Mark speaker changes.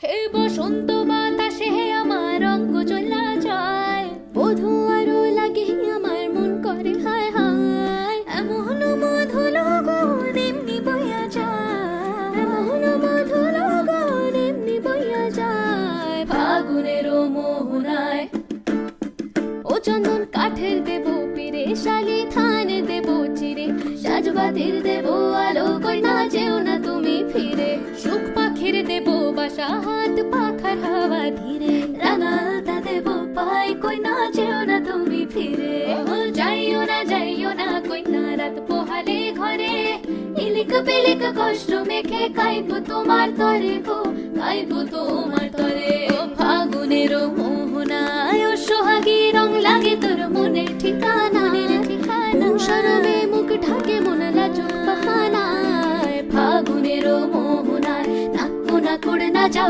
Speaker 1: হে বসন্ত বাতাসে হে আমার অঙ্গ চলা যায়, বধূ আরো লাগে আমার মন করে হায় হায়। এমন মধুর গুণ এমনি বইয়া যায়, এমন মধুর গুণ এমনি বইয়া যায়। ফাগুনের মোহনায় ও চন্দন কাঠের দেব পিরে, শালি থান দেব চিরে, সাজবাতির দেব আলো, কই না যেও না তুমি ফিরে। সুখ পাখির দেব বাসা, হাত পাখার হাওয়া ধীরে, রাঙালতা দেব পাই, কই না যেও না তুমি ফিরে। যাইও না কই না রাত পোহালে ঘরে, ইলিক বিলিক কষ্ট মেখে কাইব তোমার তরে গো, কাইব তোমার তরে। ফাগুনের মোহনায় ও সোহাগী রং লাগে তোর মনের ঠিকানা, সরবে মুখ ঢাকে মন লাজুক বাহানায়। ফাগুনের মোহনায় নাক না করে না যাও